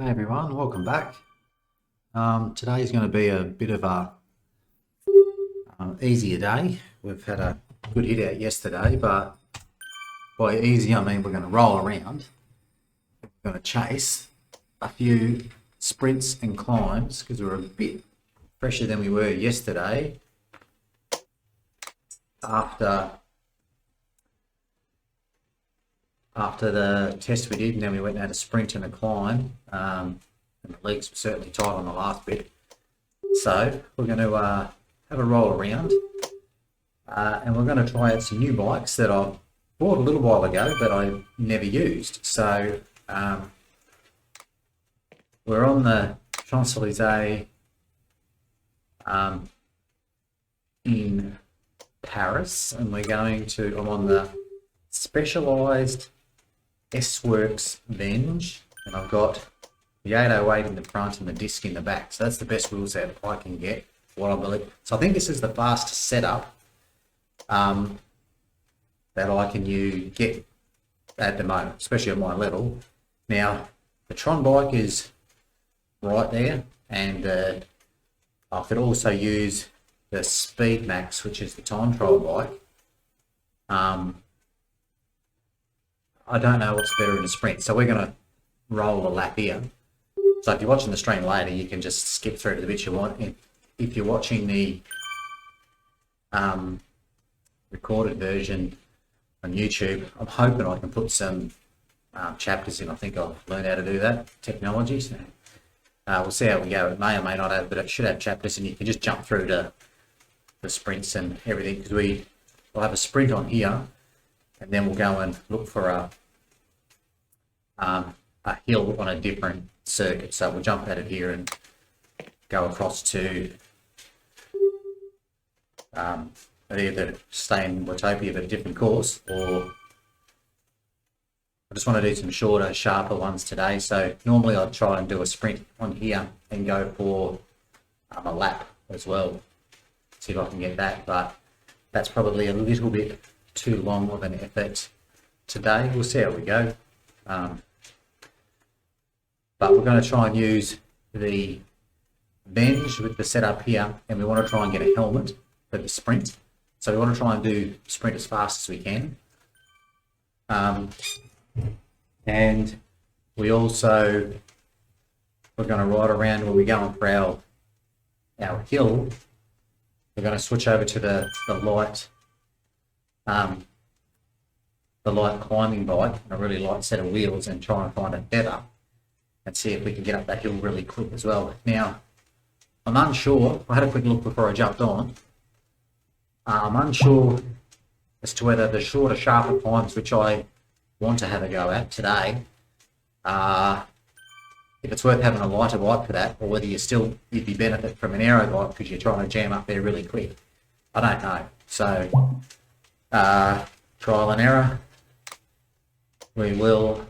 Hey everyone, welcome back. Today's going to be a bit of a easier day. We've had a good hit out yesterday, but by easy I mean we're going to roll around. We're going to chase a few sprints and climbs because we're a bit fresher than we were yesterday after the test we did, and then we went and had a sprint and a climb. And the legs were certainly tight on the last bit. So we're going to have a roll around and we're going to try out some new bikes that I bought a little while ago but I never used. So we're on the Champs-Élysées in Paris, and we're going to, I'm on the Specialized S-Works Venge, and I've got the 808 in the front and the disc in the back. So that's the best wheel set I can get, what I believe. So I think this is the fastest setup that I can get at the moment, especially at my level. Now, the Tron bike is right there, and I could also use the Speed Max, which is the time trial bike. I don't know what's better in a sprint, so we're going to roll a lap here. So if you're watching the stream later, you can just skip through to the bits you want. If you're watching the recorded version on YouTube, I'm hoping I can put some chapters in. I think I've learned how to do that, technology. So we'll see how we go. It may or may not have, but it should have chapters, and you can just jump through to the sprints and everything, because we'll have a sprint on here, and then we'll go and look for a hill on a different circuit. So we'll jump out of here and go across to either stay in Watopia but a different course, or I just want to do some shorter, sharper ones today. So normally I'd try and do a sprint on here and go for a lap as well, see if I can get that, but that's probably a little bit too long of an effort today. We'll see how we go. But we're going to try and use the Venge with the setup here, and we want to try and get a helmet for the sprint. So we want to try and do sprint as fast as we can. And we also, we're going to ride around where we're going for our hill. We're going to switch over to the light climbing bike, and a really light set of wheels, and try and find a feather and see if we can get up that hill really quick as well. Now, I'm unsure, I had a quick look before I jumped on. I'm unsure as to whether the shorter, sharper climbs, which I want to have a go at today, if it's worth having a lighter bike for that, or whether you'd be benefit from an aero bike because you're trying to jam up there really quick. I don't know. So, trial and error. We will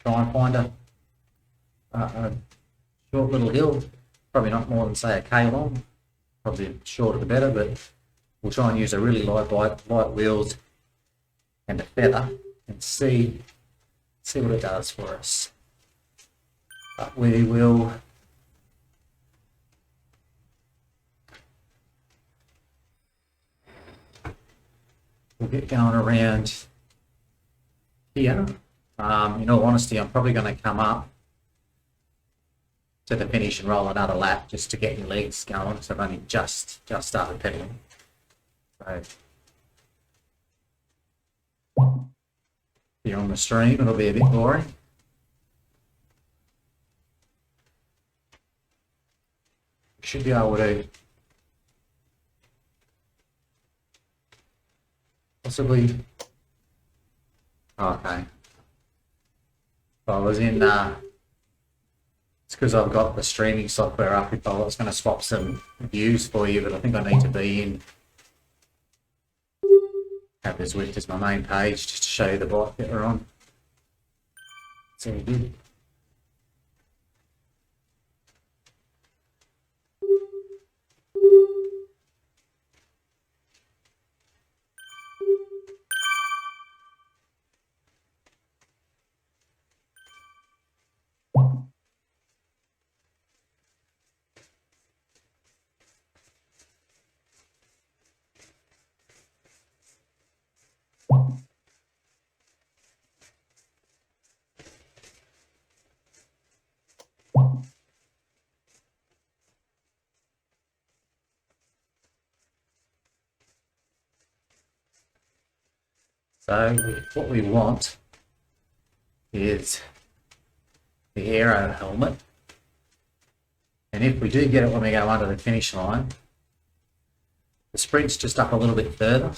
try and find a short little hill, probably not more than say a K long, probably the shorter the better, but we'll try and use a really light bike, light wheels and a feather, and see what it does for us. But we'll get going around here. In all honesty, I'm probably going to come up to the finish and roll another lap just to get your legs going, so I've only just started pedaling. So if you're on the stream, it'll be a bit boring. Should be able to possibly. Okay. I was in. It's because I've got the streaming software up. If I was going to swap some views for you, but I think I need to be in. Have the Zwift as my main page just to show you the bike that we're on. It's all good. So what we want is the aero helmet. And if we do get it when we go under the finish line, the sprint's just up a little bit further.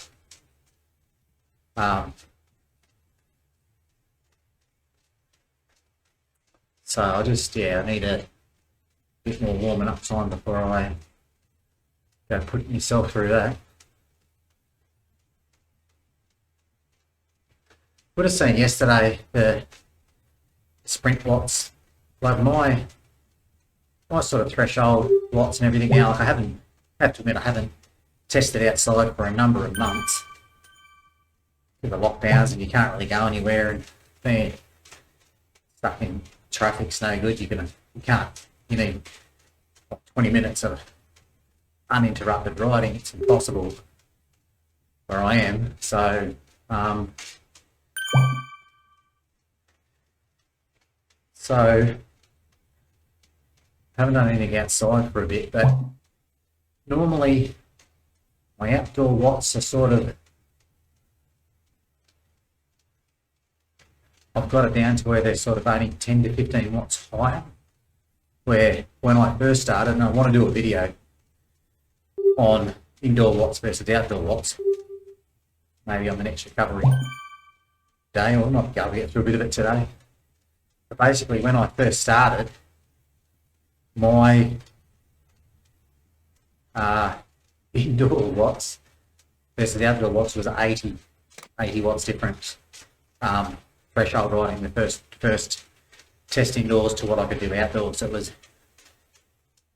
So I need a bit more warming up time before I go put myself through that. Would have seen yesterday the sprint watts, like my sort of threshold watts and everything now. Like I have to admit I haven't tested outside for a number of months with the lockdowns, and you can't really go anywhere, and being stuck in traffic's no good. You need 20 minutes of uninterrupted riding. It's impossible where I am. So haven't done anything outside for a bit, but normally my outdoor watts are sort of, I've got it down to where they're sort of only 10 to 15 watts higher, where when I first started, and I want to do a video on indoor watts versus outdoor watts, maybe on the next recovery day, or not, I'll get through a bit of it today. But basically when I first started, my indoor watts versus the outdoor watts was 80 watts difference. Threshold riding the first test indoors to what I could do outdoors. It was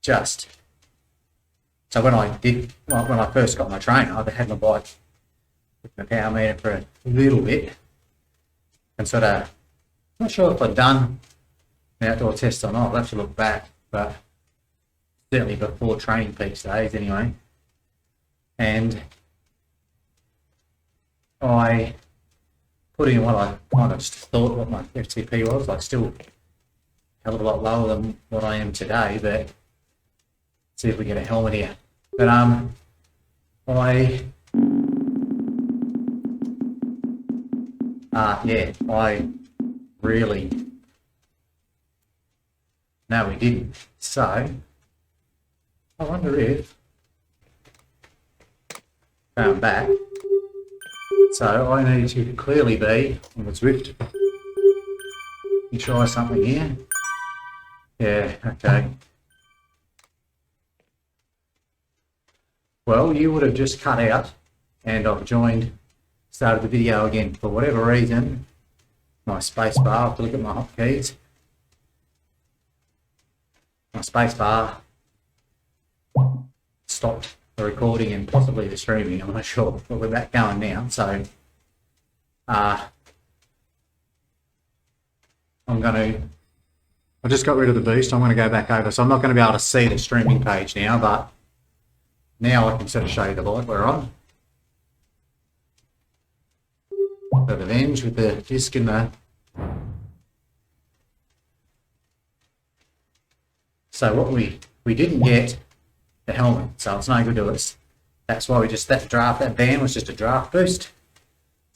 just, so when I first got my trainer, I had my bike with my power meter for a little bit, and sort of, not sure if I'd done an outdoor test or not. I'll have to look back, but certainly before Training Peaks days anyway. And I put in what I kind of thought what my FTP was, like still a hell of a lot lower than what I am today, but see if we get a helmet here. But I really, no we didn't. So I wonder if, going back, so I need to clearly be on the Zwift. Let me try something here. Yeah, okay. Well, you would have just cut out, and I've started the video again. For whatever reason, my space bar, I have to look at my hotkeys. My space bar stopped the recording and possibly the streaming, I'm not sure, but we're back going now. So I just got rid of the boost. I'm going to go back over, so I'm not going to be able to see the streaming page now, but now I can sort of show you the bike we're on. So the Venge with the disc in the, so what we didn't get the helmet, so it's no good to us. That's why that band was just a draft boost.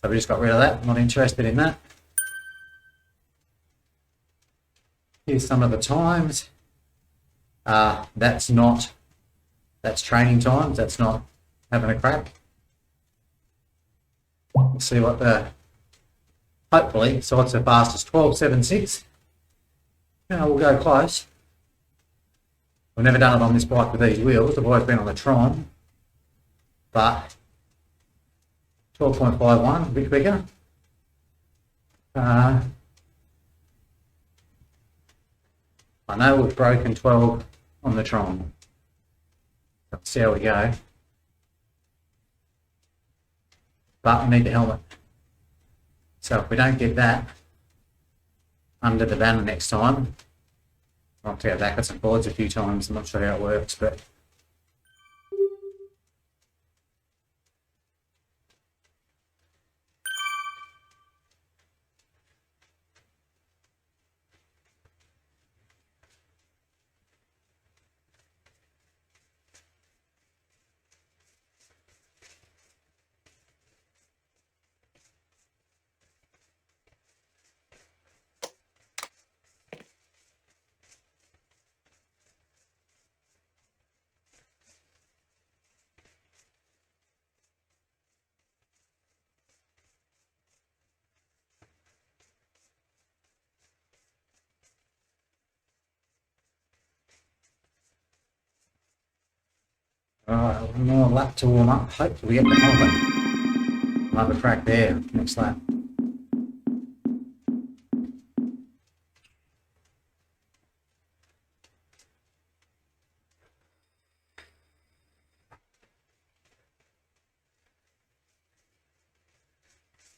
So we just got rid of that, not interested in that. Here's some of the times. That's training times, that's not having a crack. Let's see what hopefully, so what's the fastest? 12.76. Now we'll go close. I've never done it on this bike with these wheels. I've always been on the Tron, but 12.51, a bit quicker. I know we've broken 12 on the Tron. Let's see how we go. But we need the helmet. So if we don't get that under the banner next time, I'll have to go backwards and forwards a few times. I'm not sure how it works, but Alright, one more lap to warm up. Hopefully we get the hell of it. Another crack there, next lap.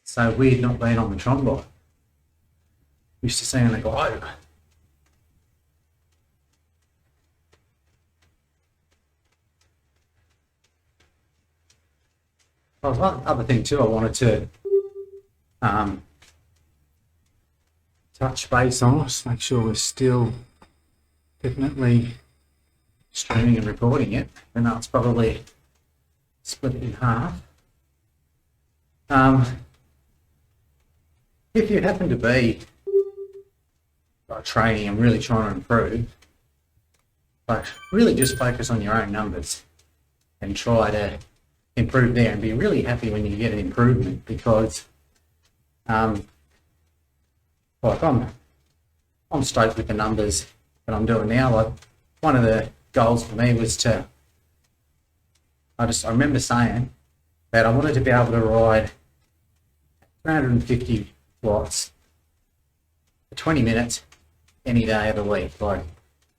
So weird not being on the Tron. Used to see on the go. Oh, one other thing too, I wanted to touch base on, just make sure we're still definitely streaming and recording it. And now it's probably split it in half. If you happen to be training and really trying to improve, but really just focus on your own numbers and try to improve there, and be really happy when you get an improvement, because like I'm stoked with the numbers that I'm doing now. Like, one of the goals for me was to, I remember saying that I wanted to be able to ride 350 watts for 20 minutes any day of the week. Like,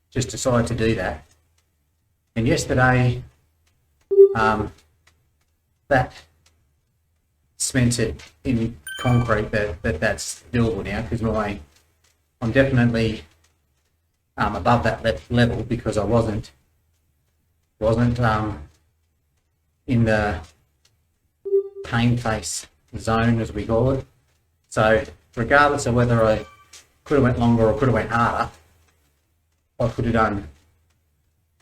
just decided to do that. And yesterday, that cemented in concrete that's doable now, because I'm definitely above that level, because I wasn't in the pain face zone, as we call it. So regardless of whether I could have went longer or could have went harder, I could have done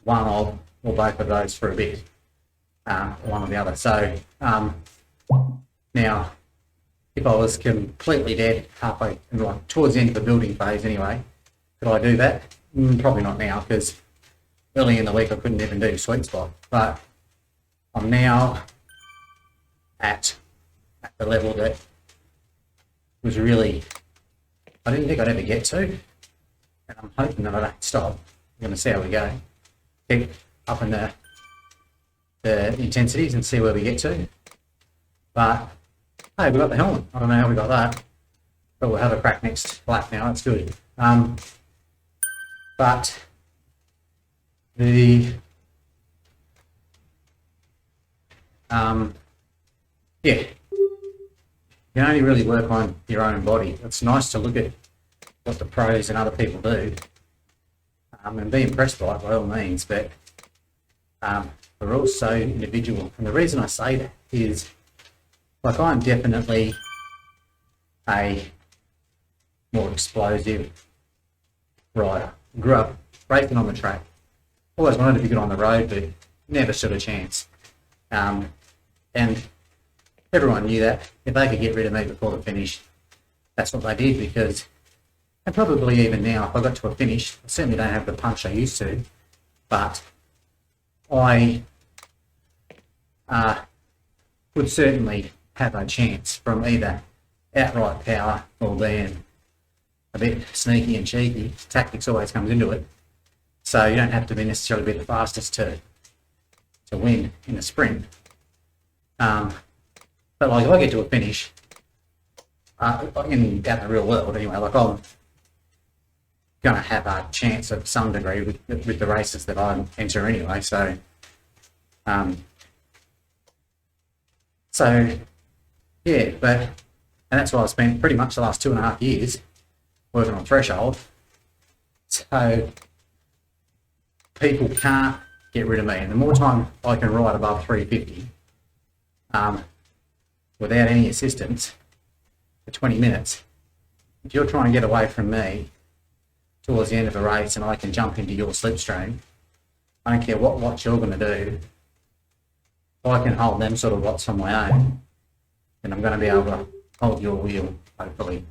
one of or both of those for a bit, one or the other. So now, if I was completely dead halfway, like towards the end of the building phase anyway, could I do that? Probably not now, because early in the week I couldn't even do sweet spot. But I'm now at the level that was really, I didn't think I'd ever get to, and I'm hoping that I don't stop. I'm going to see how we go. Keep up in the intensities and see where we get to. But hey, we got the helmet. I don't know how we got that, but we'll have a crack next lap now. That's good. But the yeah, you can only really work on your own body. It's nice to look at what the pros and other people do, and be impressed by it by all means, but we're all so individual. And the reason I say that is, like, I'm definitely a more explosive rider. Grew up racing on the track. Always wanted to be good on the road, but never stood a chance. And everyone knew that if they could get rid of me before the finish, that's what they did. Because, and probably even now, if I got to a finish, I certainly don't have the punch I used to, but I would certainly have a chance from either outright power or being a bit sneaky and cheeky. Tactics always comes into it, so you don't have to be necessarily be the fastest to win in a sprint. But like, if I get to a finish, out in the real world anyway, like, I'm going to have a chance of some degree with the races that I enter anyway. So yeah, and that's why I spent pretty much the last 2.5 years working on threshold. So people can't get rid of me, and the more time I can ride above 350 without any assistance for 20 minutes, if you're trying to get away from me towards the end of a race and I can jump into your slipstream, I don't care what watch you're going to do, I can hold them sort of watts on my own, and I'm going to be able to hold your wheel, hopefully.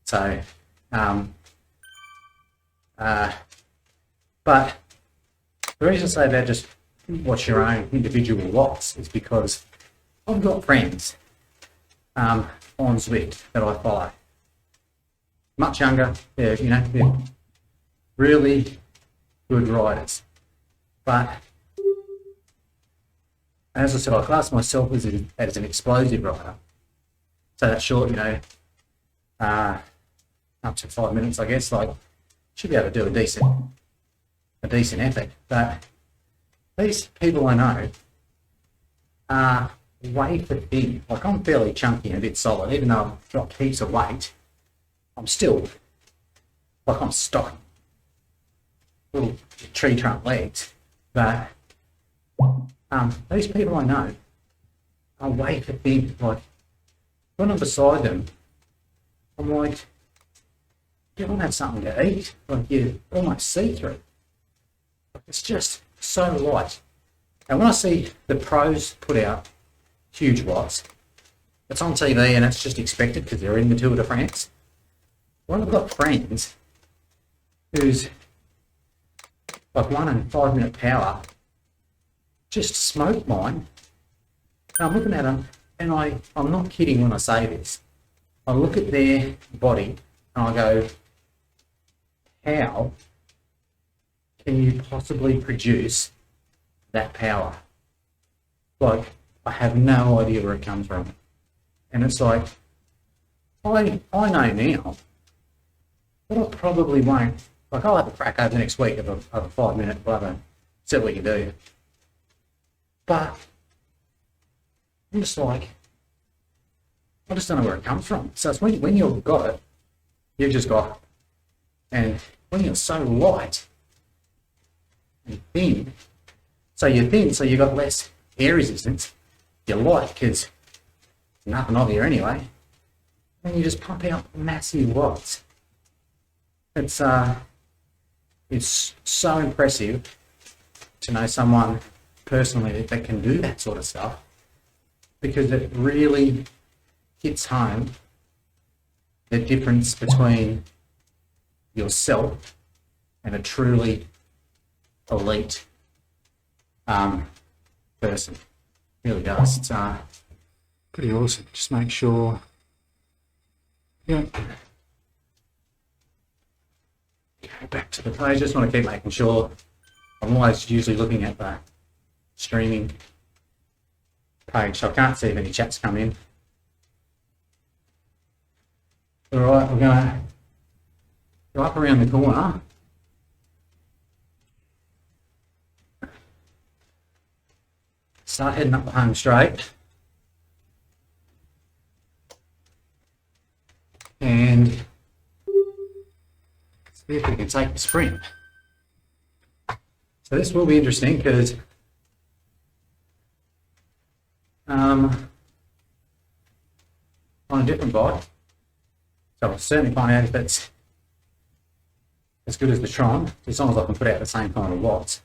So, but the reason I say that, just watch your own individual watts, is because I've got friends on Zwift that I follow, much younger. They're really good riders, but as I said, I class myself as an explosive rider. So that short, up to 5 minutes, I guess, like, should be able to do a decent effort. But these people I know are wafer thin. Like, I'm fairly chunky and a bit solid, even though I've dropped heaps of weight. I'm still, like, I'm stocky. Little tree trunk legs. But these people I know are wafer thin. Like, when I'm beside them, I'm like, you don't have something to eat. Like, you almost see through. It's just so light. And when I see the pros put out huge watts, it's on TV and it's just expected because they're in the Tour de France. Well, I've got friends who's like 1 and 5 minute power just smoke mine. And I'm looking at them and I'm not kidding when I say this. I look at their body and I go, how can you possibly produce that power? Like, I have no idea where it comes from. And it's like, I know now, but I probably won't. Like, I'll have a crack over the next week of a 5 minute, whatever, see what we can do. But I'm just like, I just don't know where it comes from. So it's when you've got it, you've just got it. And when you're so light and thin, so you're thin, so you've got less air resistance, you're light because nothing of you anyway, and you just pump out massive watts. It's so impressive to know someone personally that can do that sort of stuff, because it really hits home the difference between yourself and a truly elite person. It really does. It's pretty awesome. Just make sure, go back to the page. Just want to keep making sure. I'm always usually looking at the streaming page, so I can't see if any chats come in. All right, we're gonna go up around the corner. Start heading up the home straight. And see if we can take the sprint. So this will be interesting because on a different bike, so I'll certainly find out if it's as good as the Tron, as long as I can put out the same kind of watts.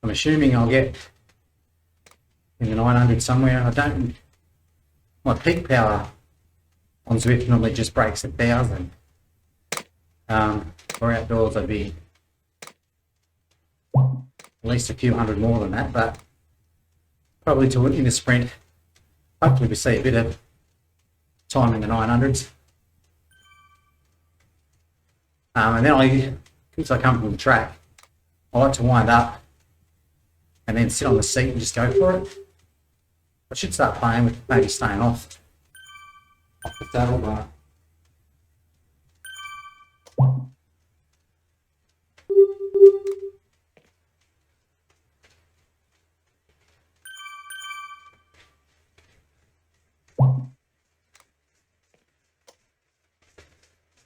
I'm assuming I'll get in the 900 somewhere. My peak power on Zwift normally just breaks 1,000. For outdoors I'd be at least a few hundred more than that, but probably in the sprint, hopefully we see a bit of time in the 900s. And then since I come from the track, I like to wind up and then sit on the seat and just go for it. I should start playing with maybe staying off the saddle bar.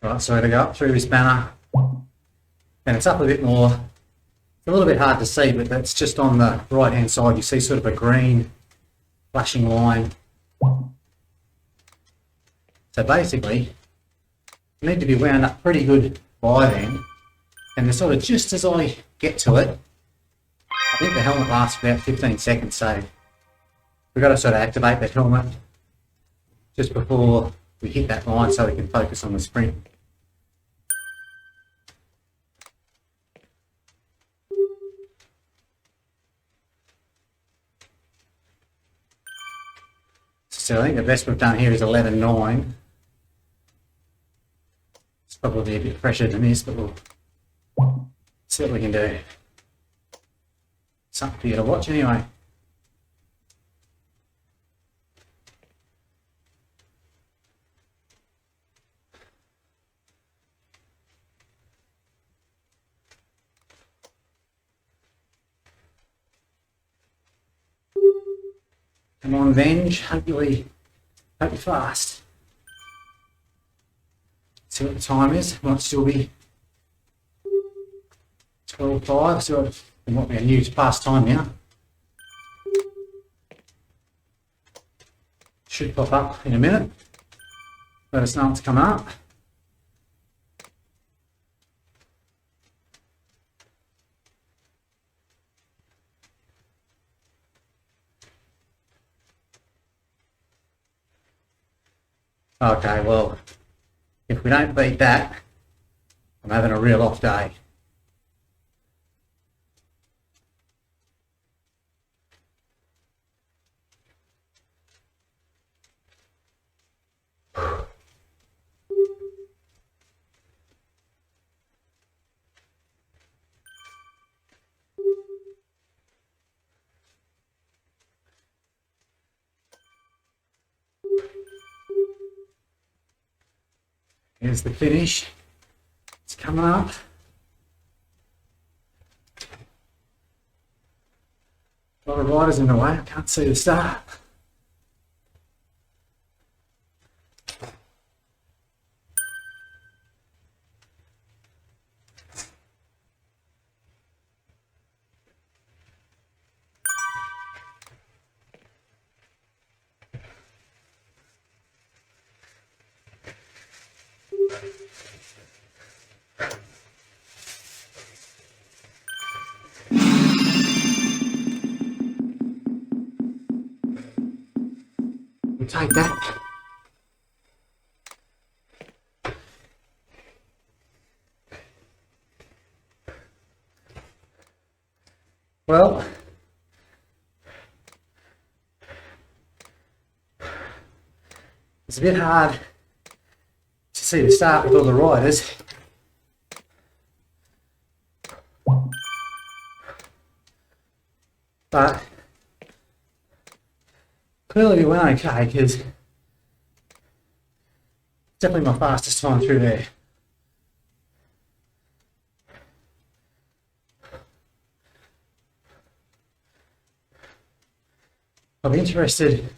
Right, so to go up through this banner, and it's up a bit more. It's a little bit hard to see, but that's just on the right hand side. You see sort of a green flashing line. So basically, you need to be wound up pretty good by then. And the sort of just as I get to it, I think the helmet lasts about 15 seconds. So we've got to sort of activate that helmet just before we hit that line so we can focus on the sprint. So I think the best we've done here is 11.9. It's probably a bit fresher than this, but we'll see what we can do. something for you to watch anyway. Come on, Venge, hope you're fast. See what the time is. Might still be 12:05, so it might be a new past time now. Should pop up in a minute. Let us know it's come up. Okay, well, if we don't beat that, I'm having a real off day. Here's the finish. It's coming up. A lot of riders in the way. I can't see the start. We'll take that. Well, it's a bit hard to see the start with all the riders. But clearly we went okay because it's definitely my fastest time through there. I'll be interested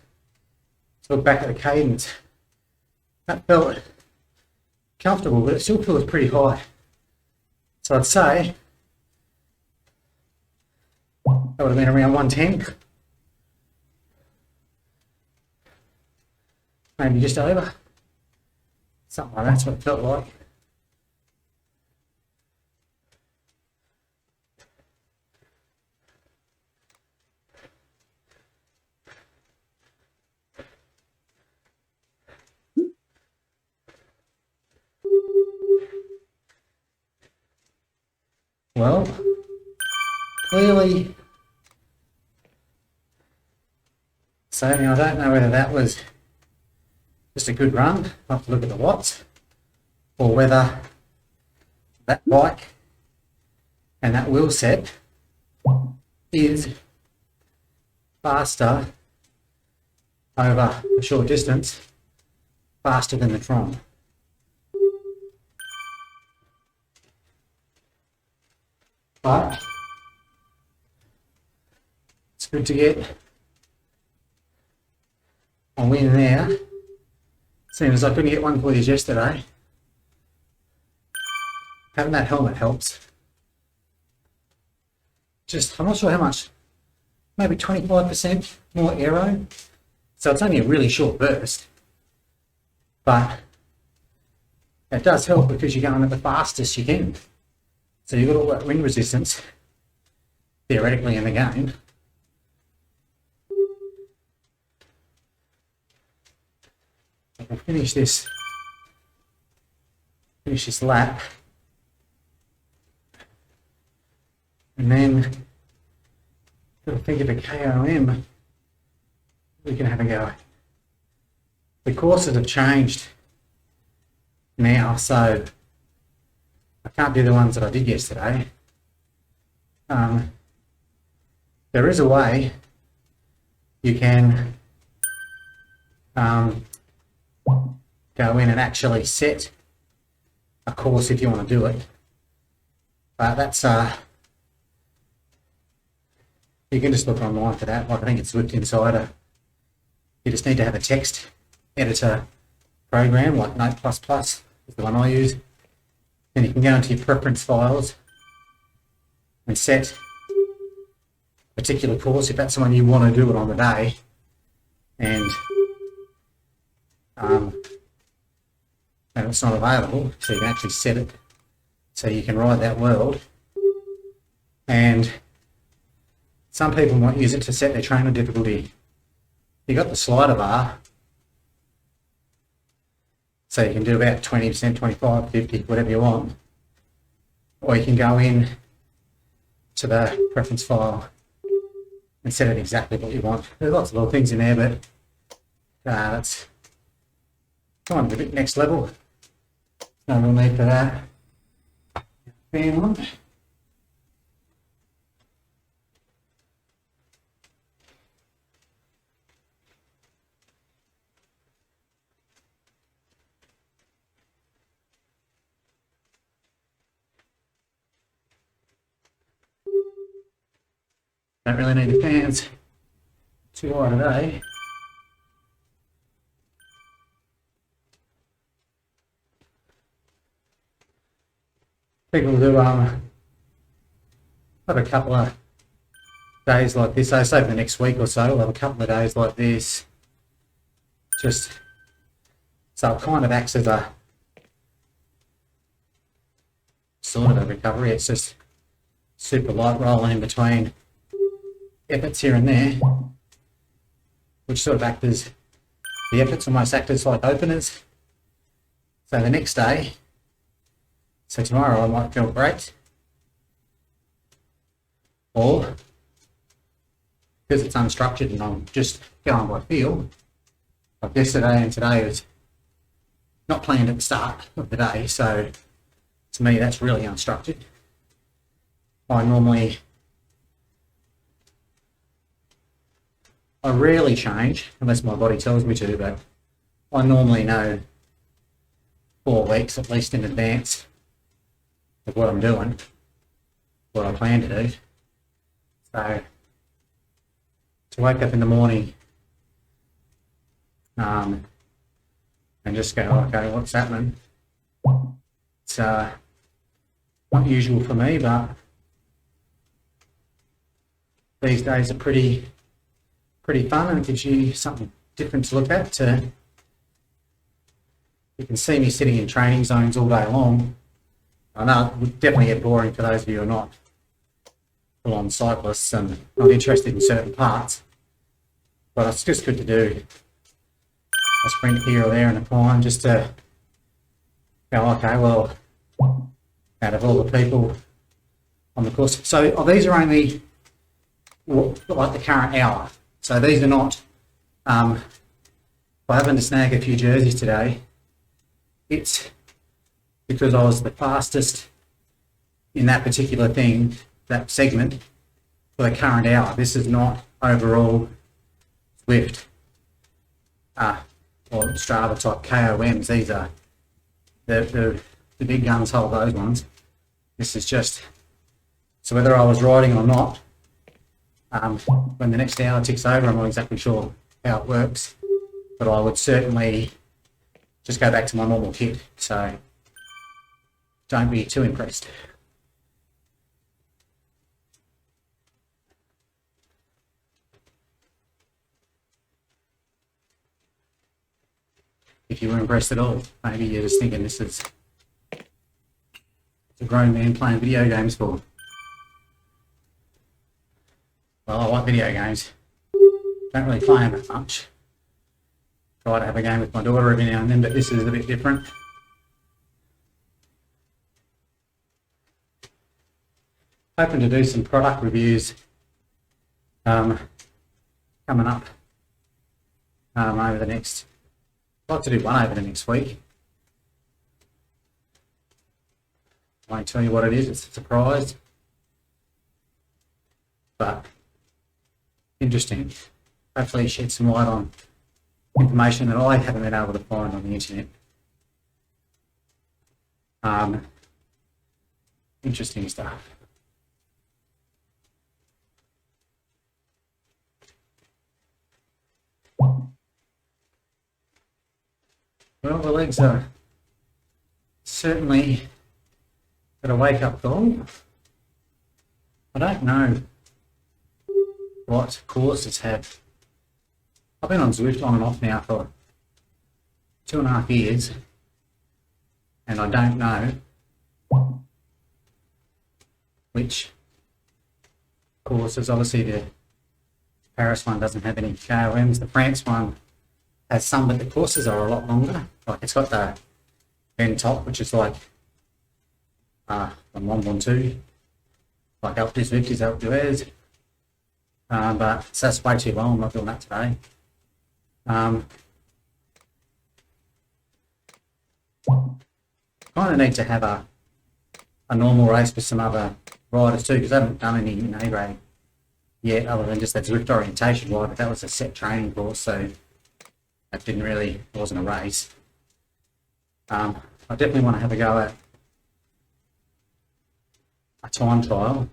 to look back at the cadence. That felt comfortable, but it still feels pretty high. So I'd say that would have been around 110. Maybe just over. Something like that's what it felt like. Well, clearly, so now I don't know whether that was just a good run, I'll have to look at the watts, or whether that bike and that wheel set is faster over a short distance, faster than the Tron. But it's good to get a win there. Seeing as I couldn't get one for you yesterday. Having that helmet helps. Just, I'm not sure how much, maybe 25% more aero. So it's only a really short burst. But it does help because you're going at the fastest you can. So you've got all that wind resistance, theoretically, in the game. We'll finish this lap. And then we'll think of a KOM we can have a go. The courses have changed now, so I can't do the ones that I did yesterday. there is a way you can go in and actually set a course if you want to do it. But that's you can just look online for that. Like I think it's Zwift Insider. You just need to have a text editor program like Note++ is the one I use. Then you can go into your preference files and set a particular course if that's the one you want to do it on the day. And it's not available, so you can actually set it so you can ride that world. And some people might use it to set their trainer difficulty. You got the slider bar, so you can do about 20%, 25, 50, whatever you want. Or you can go in to the preference file and set it exactly what you want. There's lots of little things in there, but that's kind of a bit next level. No real need for that. Fan on. Don't really need the fans too high today. People do have a couple of days like this. Say over the next week or so, we'll have a couple of days like this. Just so it kind of acts as a sort of a recovery. It's just super light rolling in between efforts here and there, which sort of act as the efforts almost act as like openers. So the next day, so tomorrow I might feel great, or because it's unstructured and I'm just going by feel, like yesterday and today was not planned at the start of the day, so to me that's really unstructured. I rarely change unless my body tells me to, but I normally know 4 weeks at least in advance of what I'm doing, what I plan to do. So to wake up in the morning and just go, okay, what's happening? It's not usual for me, but these days are pretty fun, and it gives you something different to look at. You can see me sitting in training zones all day long. I know it would definitely get boring for those of you who are not full-on cyclists and not interested in certain parts, but it's just good to do a sprint here or there and a climb just to go, okay, well, out of all the people on the course. So these are only like the current hour. So these are not, by having to snag a few jerseys today, it's because I was the fastest in that particular thing, that segment, for the current hour. This is not overall Zwift or Strava type KOMs. These are the big guns hold those ones. This is just, so whether I was riding or not, when the next hour ticks over, I'm not exactly sure how it works, but I would certainly just go back to my normal kit. So don't be too impressed. If you were impressed at all, maybe you're just thinking this is a grown man playing video games for. Well, I like video games. Don't really play them that much. Try to have a game with my daughter every now and then, but this is a bit different. Hoping to do some product reviews coming up over the next, I'd like to do one over the next week. I won't tell you what it is, it's a surprise. But Interesting. Hopefully shed some light on information that I haven't been able to find on the internet. Interesting stuff. Well, the legs are certainly got a wake-up call. I don't know what courses have. I've been on Zwift on and off now for 2.5 years, and I don't know which courses. Obviously, the Paris one doesn't have any KOMs. The France one has some, but the courses are a lot longer. Like it's got the bend top, which is like the 112, like up this Zwift is up to theirs. But so that's way too long. I'm not doing that today. Kind of need to have a normal race with some other riders too, because I haven't done any in A-grade yet, other than just that Zwift orientation ride. But that was a set training course, so that didn't really, it wasn't a race. I definitely want to have a go at a time trial.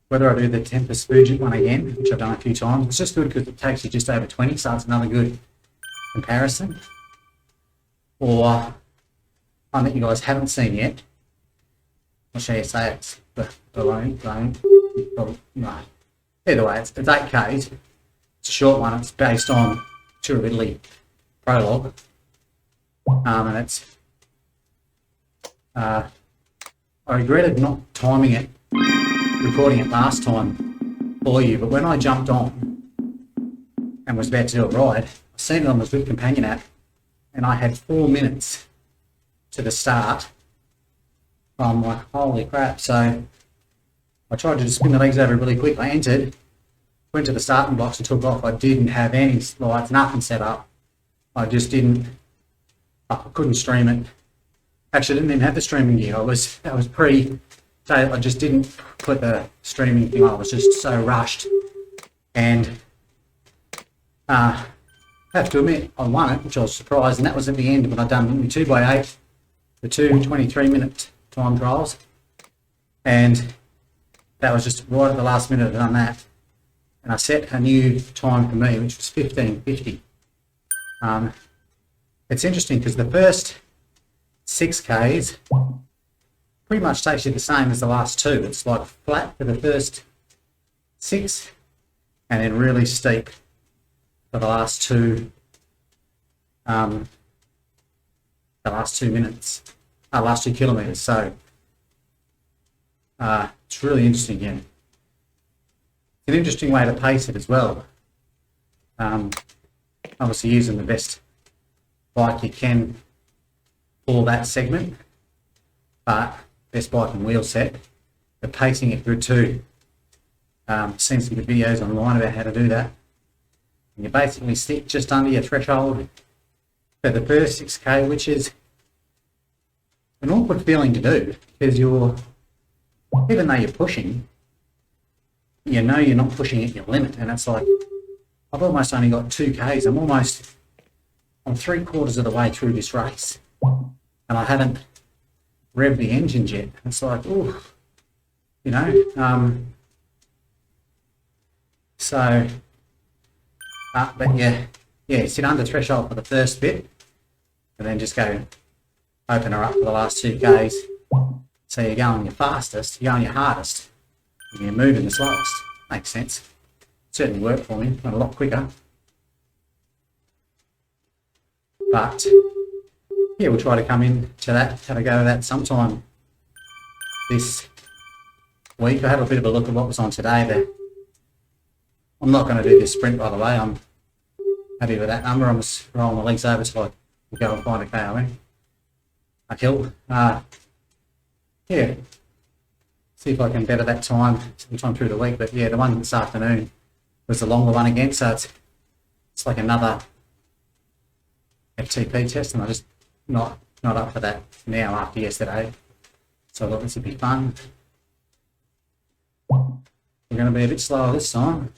Whether I do the Tempest Fugitive one again, which I've done a few times, it's just good because it takes you just over 20, so it's another good comparison. Or one that you guys haven't seen yet. I'll show you, say it's below. No. Either way, it's 8Ks. It's a short one. It's based on Tour of Italy prologue. And it's, I regretted not timing it, recording it last time for you, but when I jumped on and was about to do a ride, I seen it on the Zwift companion app, and I had 4 minutes to the start. I'm like, holy crap. So I tried to just spin the legs over really quick. I entered, went to the starting blocks and took off. I didn't have any lights, nothing set up. I just didn't, I couldn't stream it. Actually, I didn't even have the streaming gear. That was pre, so I just didn't put the streaming thing on. I was just so rushed. And I have to admit, I won it, which I was surprised, and that was at the end when I'd done my 2x8, the 2 23-minute time trials. And that was just right at the last minute I'd done that. And I set a new time for me, which was 15:50. It's interesting because the first 6Ks pretty much takes you the same as the last two. It's like flat for the first 6 and then really steep for the last 2 minutes, last 2 kilometers. So it's really interesting, yeah. It's an interesting way to pace it as well. Obviously using the best bike you can for that segment, but best bike and wheel set, but pacing it good too. Seen some good videos online about how to do that. And you basically sit just under your threshold for the first 6K, which is an awkward feeling to do because even though you're pushing, you know you're not pushing at your limit, and it's like I've almost only got 2Ks. I'm 3/4 of the way through this race, and I haven't revved the engines yet. It's like, ooh, you know. So, but yeah, sit under threshold for the first bit, and then just go open her up for the last 2Ks. So you're going your fastest, you're going your hardest, and you're moving the slowest. Makes sense. Certainly worked for me, went a lot quicker. But yeah, we'll try to come in to that, have a go at that sometime this week. I had a bit of a look at what was on today. I'm not going to do this sprint, by the way. I'm happy with that number. I'm just rolling my legs over so I can go and find a KOM. A hill. Yeah. See if I can better that time sometime through the week. But yeah, the one this afternoon was the longer one again. So it's like another FTP test, and I'm just not up for that now after yesterday. So I thought this would be fun. We're going to be a bit slower this time.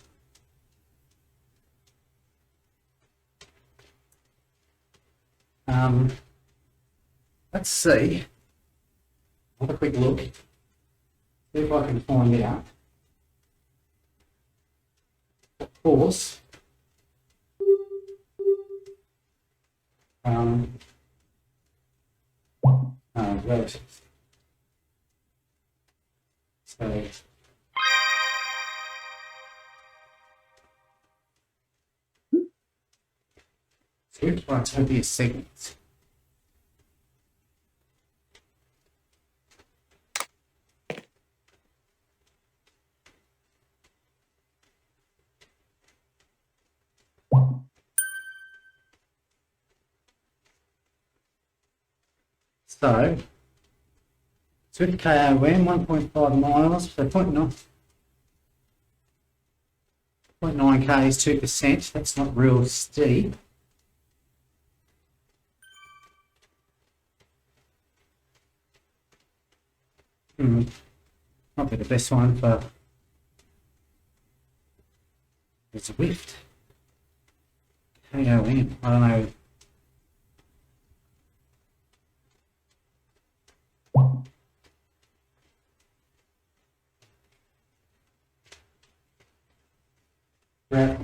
Let's see. Have a quick look. See if I can find out. Of course. Relatives. So. Zwift runs over segments. So, Zwift KOM 1.5 miles, so 0.9 K is 2%, that's not real steep. Might be the best one for the Zwift. KOM, I don't know. There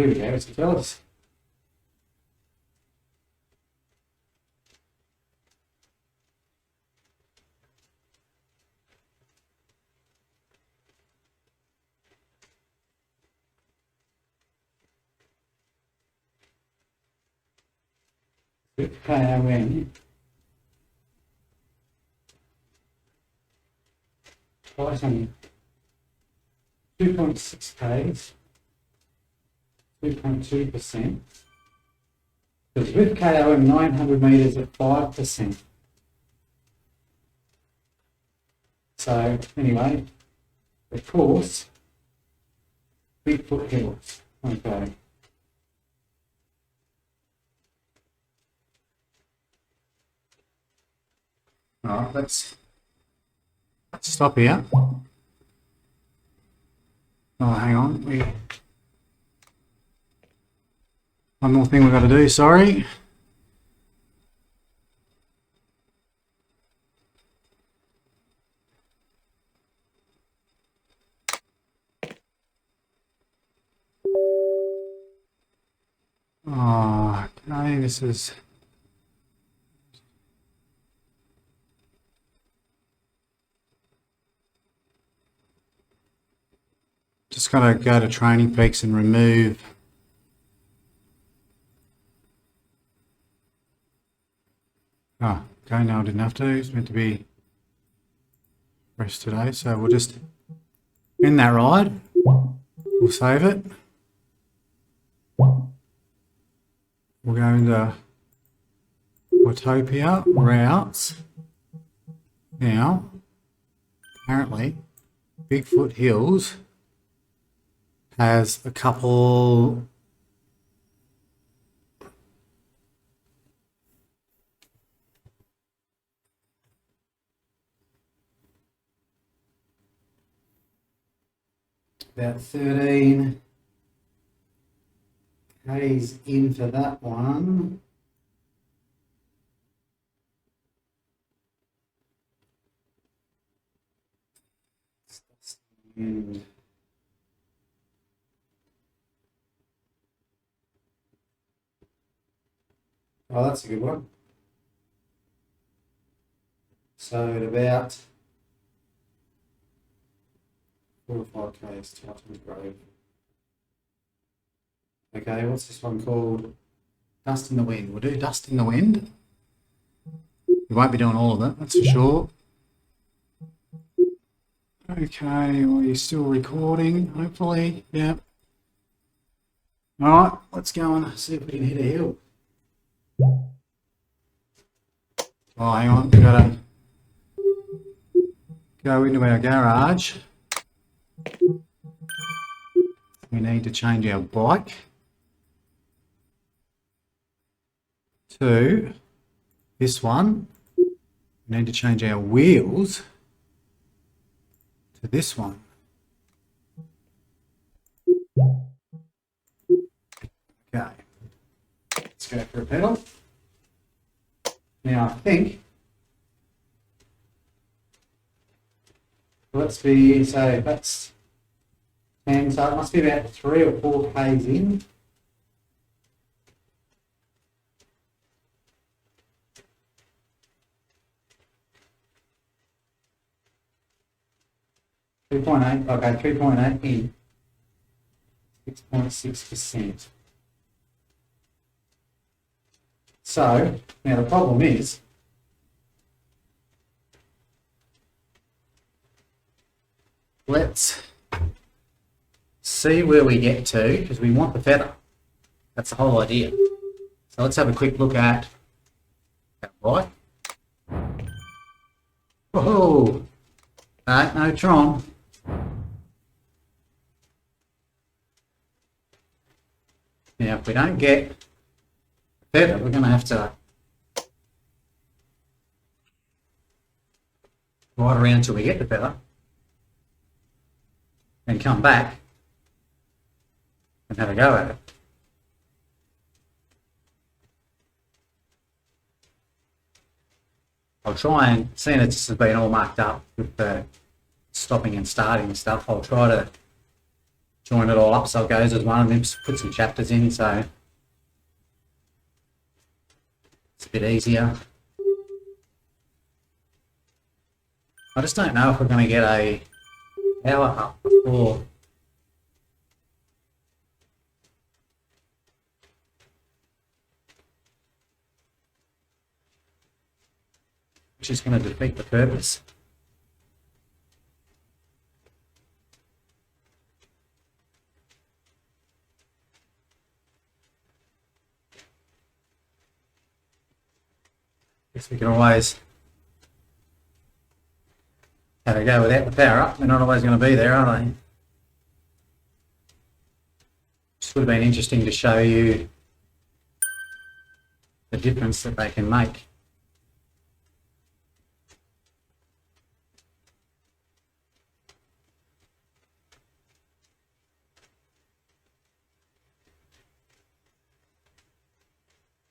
we go, it's fellas. KOM. Twice on 2.6 Ks. 2.2%. Because with KOM 900 metres at 5%. So anyway, the course, Bigfoot Hills. Okay. Alright, let's stop here. Oh, hang on. One more thing we've got to do, sorry. Oh, okay, this is... Just got to go to Training Peaks and remove... Oh, okay, no, I didn't have to. It's meant to be fresh today, so we'll just end that ride. We'll save it. We'll go into Watopia routes. Now, apparently, Bigfoot Hills has a couple about 13 K's in for that one. And oh, that's a good one. So at about 4 or 5 K's to Tottenham Grove. Okay, what's this one called? Dust in the Wind. We'll do Dust in the Wind. We won't be doing all of it, that's for sure. Okay, well, you're still recording, hopefully. Yep. All right, let's go and see if we can hit a hill. Oh, hang on, we've got to go into our garage. We need to change our bike to this one. We need to change our wheels to this one. Okay, let's go for a pedal. Now I think, let's be, so that's 10, so it must be about 3 or 4 Ks in. Okay, 3.8 in, 6.6%. So, now the problem is, let's see where we get to, because we want the feather. That's the whole idea. So let's have a quick look at that right. Whoa! No Tron. Now, if we don't get the feather, we're going to have to ride around until we get the feather, and come back and have a go at it. I'll try and, seeing it just has been all marked up with the stopping and starting and stuff, I'll try to join it all up so it goes as one and then put some chapters in so it's a bit easier. I just don't know if we're going to get a power up before which is going to defeat the purpose. Guess we can always have a go without the power up. They're not always going to be there, are they? Just would have been interesting to show you the difference that they can make.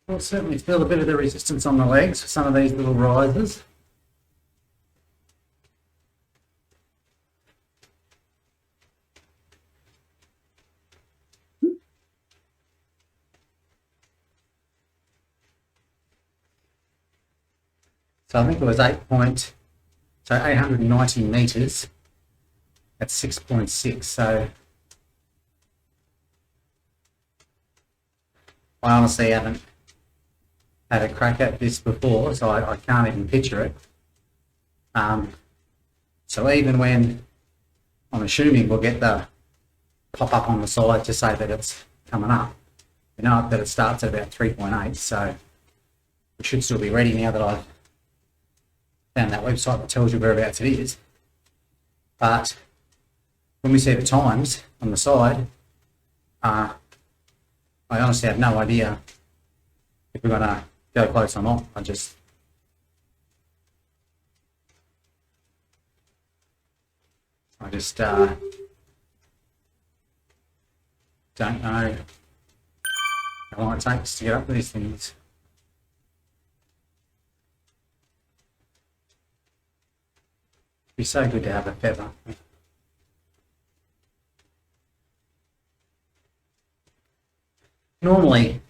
We'll certainly feel a bit of the resistance on the legs for some of these little risers. So I think it was 890 metres at 6.6. So I honestly haven't had a crack at this before, so I can't even picture it. So even when I'm assuming we'll get the pop up on the side to say that it's coming up, we know that it starts at about 3.8, so we should still be ready now that I've found that website that tells you whereabouts it is. But when we see the times on the side, I honestly have no idea if we're going to go close or not. I just don't know how long it takes to get up these things. It'd be so good to have a feather. Normally,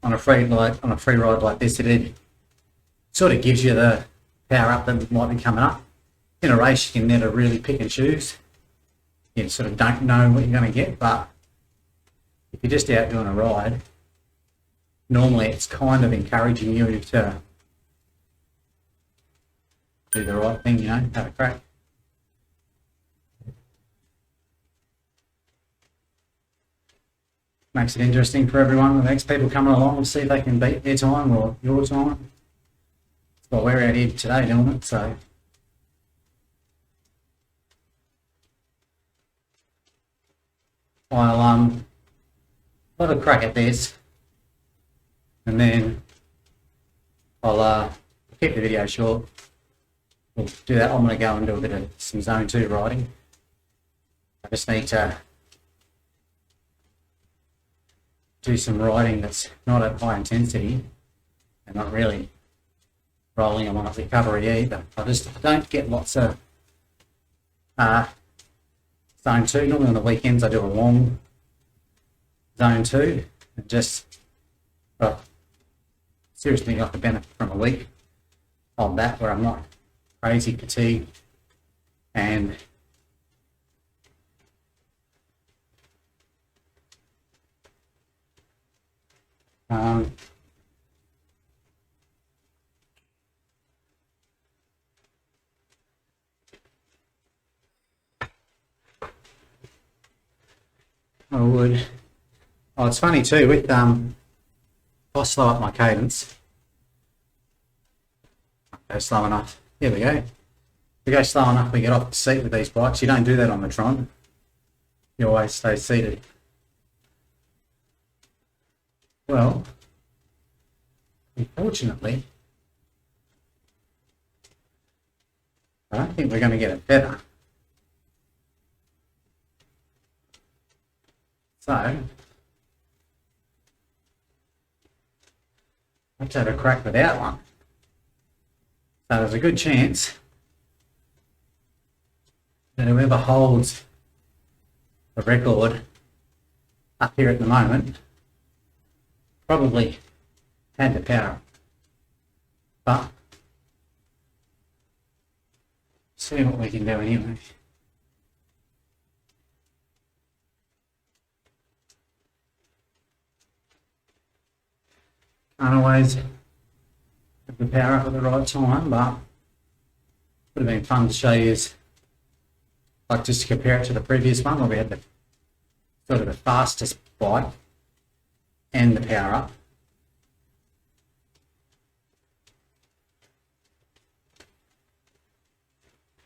on a free ride like this, it sort of gives you the power up that might be coming up. In a race, you can never really pick and choose. You sort of don't know what you're going to get, but if you're just out doing a ride, normally it's kind of encouraging you to do the right thing, you know, have a crack. Makes it interesting for everyone. The next people coming along will see if they can beat their time or your time. That's what we're out here today doing it, so. I'll have a crack at this and then I'll keep the video short. We'll do that. I'm going to go and do a bit of some zone 2 riding. I just need to do some riding that's not at high intensity and not really rolling them on a recovery either. I don't get lots of zone 2. Normally on the weekends I do a long zone 2 and just seriously I could benefit from a week of that where I'm not crazy fatigued and I would. Oh, it's funny too with if I slow up my cadence, go slow enough. Here we go. If we go slow enough, we get off the seat with these bikes. You don't do that on the Tron. You always stay seated. Well, unfortunately, I don't think we're going to get it better. So, let's have a crack without one. So there's a good chance that whoever holds the record up here at the moment probably had the power. But see what we can do anyway. Can't always have the power up at the right time, but would have been fun to show you, like just to compare it to the previous one where we had the sort of the fastest bike and the power up.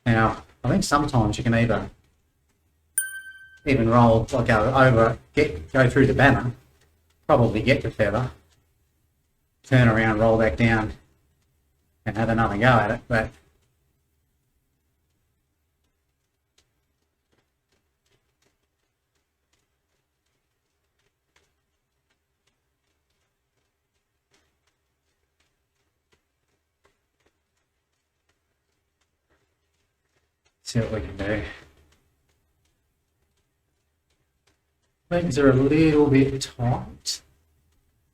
Now, I think sometimes you can even roll, like go through the banner, probably get the feather, turn around, roll back down, and have another go at it. But see what we can do. Legs are a little bit tight.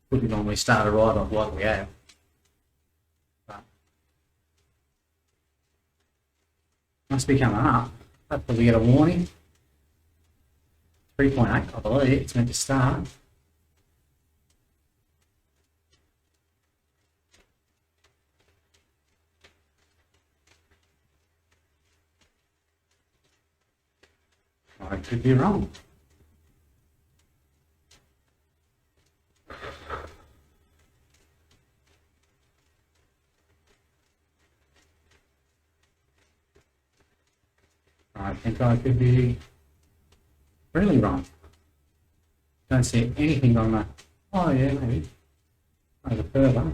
Wouldn't normally start a ride off like we have. But must be coming up. Hopefully we get a warning. 3.8, I believe it's meant to start. I could be wrong. I think I could be really wrong. Don't see anything on the. Oh yeah, maybe over further.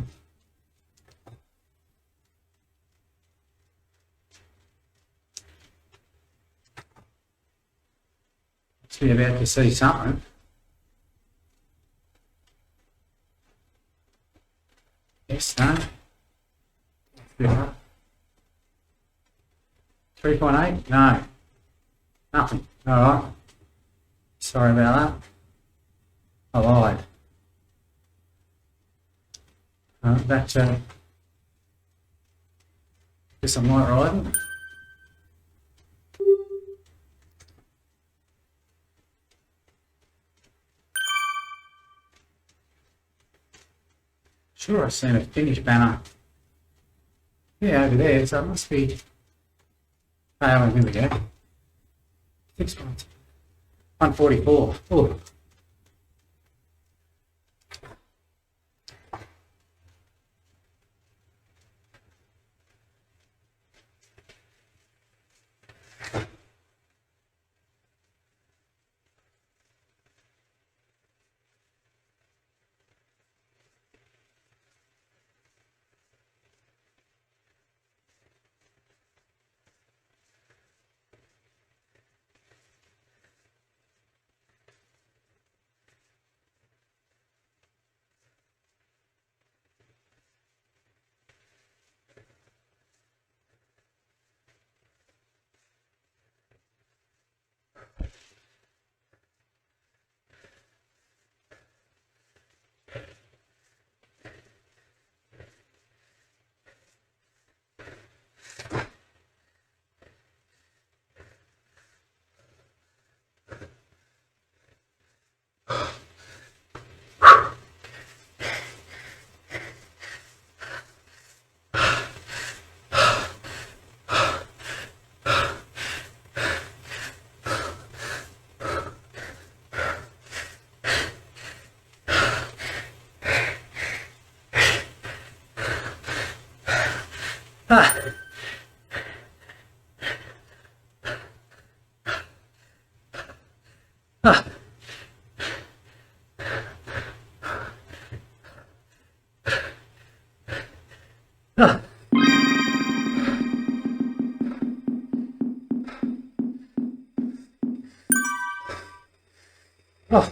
Must be about to see something. Yes, no. 3.8? No. Nothing. Alright. Sorry about that. I lied. Back to some light riding. Sure, I've seen a finish banner. Yeah, over there, so it must be. Oh, here we go. 6 months. 144. Oh. Ah. Ah. Ah. Oh.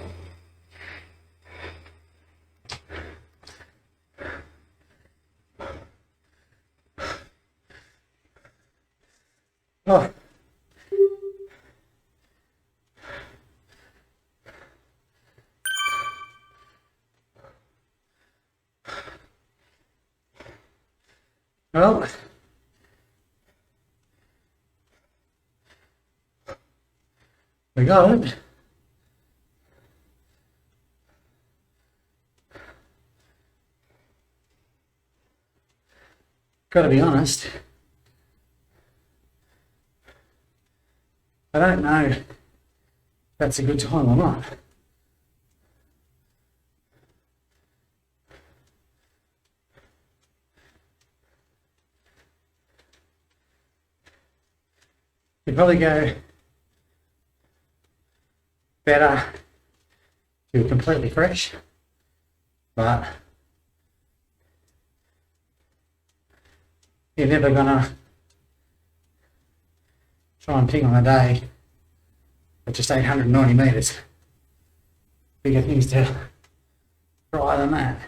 Oh. Well, we got it. Got to be honest, I don't know if that's a good time or not. You'd probably go better to completely fresh, but you're never gonna try and ping on a day at just 890 metres. Bigger things to try than that.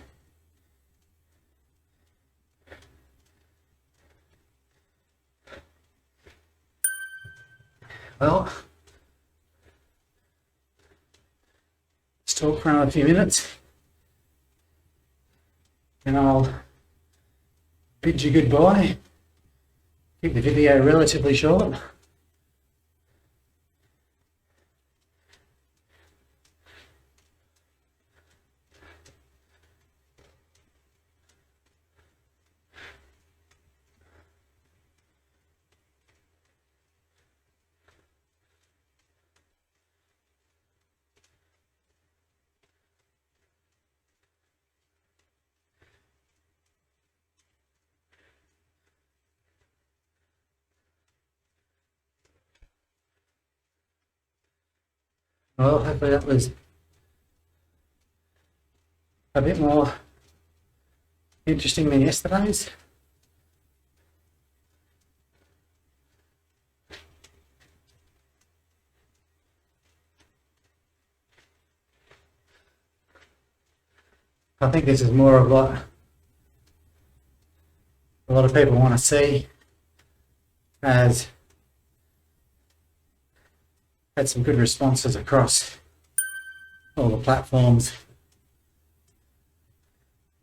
Well, let's talk for another few minutes and I'll bid you goodbye. Keep the video relatively short. Well, hopefully that was a bit more interesting than yesterday's. I think this is more of what a lot of people want to see, as had some good responses across all the platforms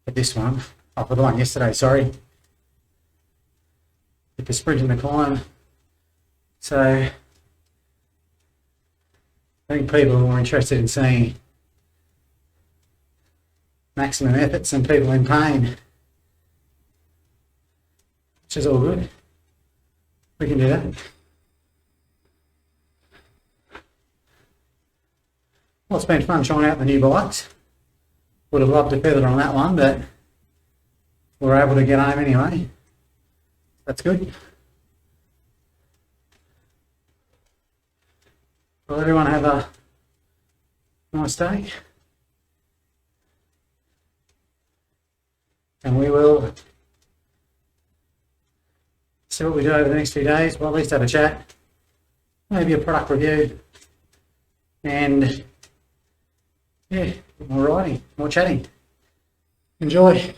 for this one. Oh, for the one yesterday, sorry. With the sprint and the climb. So I think people are more interested in seeing maximum efforts and people in pain, which is all good. We can do that. Well, it's been fun trying out the new bikes. Would have loved to feather on that one, but we're able to get home anyway. That's good. Well, everyone have a nice day. And we will see what we do over the next few days. Well, at least have a chat, maybe a product review, and yeah, more riding, more chatting. Enjoy.